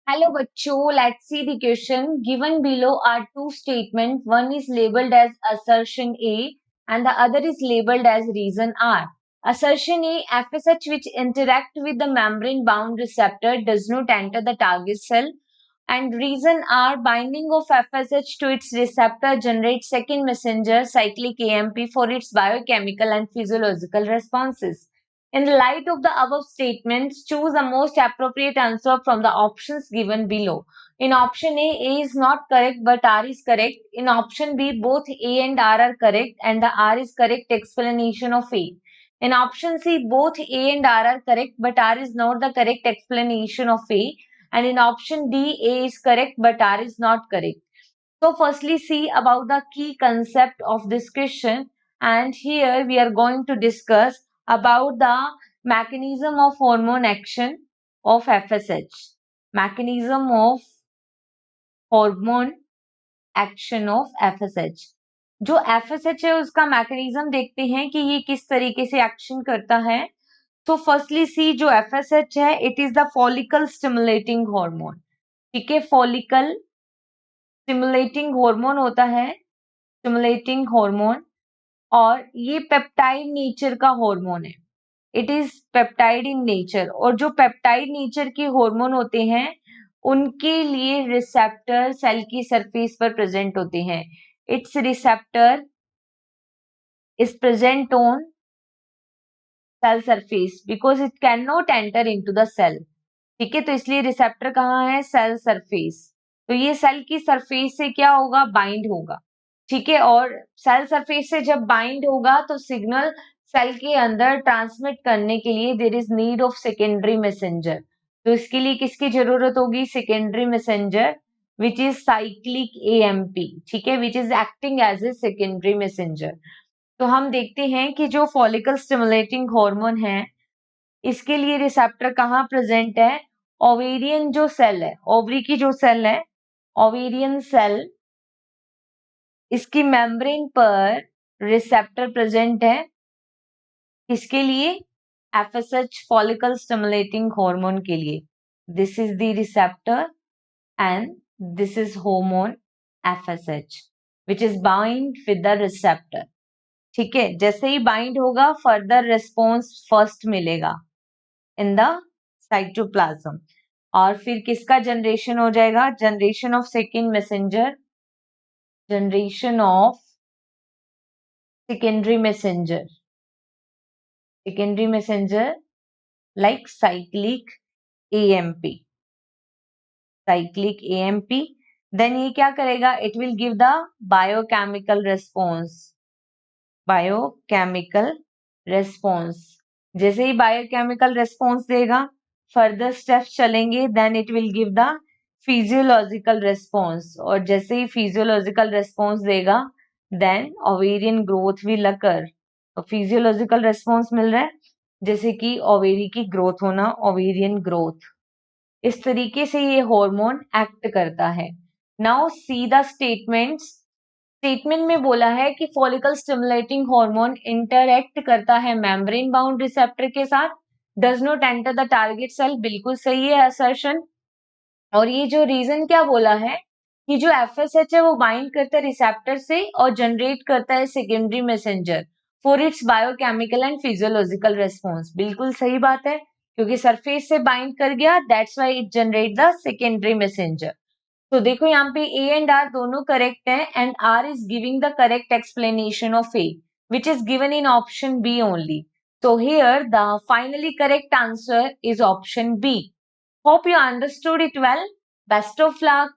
Hello बच्चों, let's see the question. Given below are two statements. One is labeled as assertion A and the other is labeled as reason R. Assertion A, FSH which interact with the membrane bound receptor does not enter the target cell. And reason R, binding of FSH to its receptor generates second messenger cyclic AMP for its biochemical and physiological responses. In the light of the above statements, choose the most appropriate answer from the options given below. In option A is not correct but R is correct. In option B, both A and R are correct and the R is correct explanation of A. In option C, both A and R are correct but R is not the correct explanation of A. And in option D, A is correct but R is not correct. So firstly, see about the key concept of this question, and here we are going to discuss about the mechanism of hormone action of FSH. Mechanism of hormone action of FSH. जो FSH है उसका mechanism देखते हैं कि ये किस तरीके से एक्शन करता है. तो फर्स्टली सी जो FSH है it is the follicle stimulating hormone. ठीक है, फॉलिकल स्टिमुलेटिंग हार्मोन होता है, स्टिमुलेटिंग हार्मोन, और ये पेप्टाइड नेचर का हार्मोन है. It is peptide in nature, और जो पेप्टाइड नेचर के हार्मोन होते हैं उनके लिए रिसेप्टर सेल की सरफेस पर प्रेजेंट होते हैं. It's receptor is present on cell surface because it can not enter into the cell. ठीक है, तो इसलिए रिसेप्टर कहाँ है? Cell surface. तो ये सेल की सरफेस से क्या होगा? बाइंड होगा. ठीक है, और सेल सरफेस से जब बाइंड होगा तो सिग्नल सेल के अंदर ट्रांसमिट करने के लिए there is need of secondary messenger. तो इसके लिए किसकी जरूरत होगी? Secondary messenger which is cyclic AMP. ठीक है, which is acting as a secondary messenger. तो हम देखते हैं कि जो फॉलिकल स्टिमुलेटिंग हार्मोन है इसके लिए रिसेप्टर कहाँ प्रेजेंट है? ओवेरियन जो सेल है, ओवरी की जो सेल है, ओवेरियन सेल, इसकी मेम्ब्रेन पर रिसेप्टर प्रेजेंट है. इसके लिए FSH फॉलिकल स्टिमुलेटिंग हार्मोन के लिए. This is the receptor and this is hormone FSH which is bind with the receptor. ठीक है, जैसे ही बाइंड होगा फर्दर रिस्पॉन्स फर्स्ट मिलेगा इन द साइटोप्लाज्म, और फिर किसका जनरेशन हो जाएगा? Generation of second messenger, generation of secondary messenger, secondary messenger like cyclic AMP, cyclic AMP. Then ये क्या करेगा? It will give the biochemical response, biochemical response. जैसे ही बायोकेमिकल रेस्पॉन्स देगा फर्दर स्टेप्स चलेंगे, then it will give the physiological response, और जैसे ही फिजियोलॉजिकल रेस्पॉन्स देगा then ovarian growth will occur. तो फिजियोलॉजिकल रेस्पॉन्स मिल रहा है जैसे कि ओवेरी की ग्रोथ होना, ओवेरियन ग्रोथ. इस तरीके से ये हार्मोन एक्ट करता है. Now see the statements. Statement में बोला है कि फॉलिकल स्टिमुलेटिंग हार्मोन इंटरएक्ट करता है मेम्ब्रेन बाउंड रिसेप्टर के साथ, does not enter the target cell. बिल्कुल सही है असर्शन. और ये जो रीजन क्या बोला है कि जो FSH है वो बाइंड करता है रिसेप्टर से और जनरेट करता है secondary messenger for its biochemical and physiological response. बिल्कुल सही बात है, क्योंकि सरफेस से बाइंड कर गया, that's why it generate the secondary messenger. तो देखो यहाँ पे A एंड R दोनों करेक्ट है and R is giving the correct explanation of A which is given in option B only. So here the finally correct answer is option B. Hope you understood it well. Best of luck.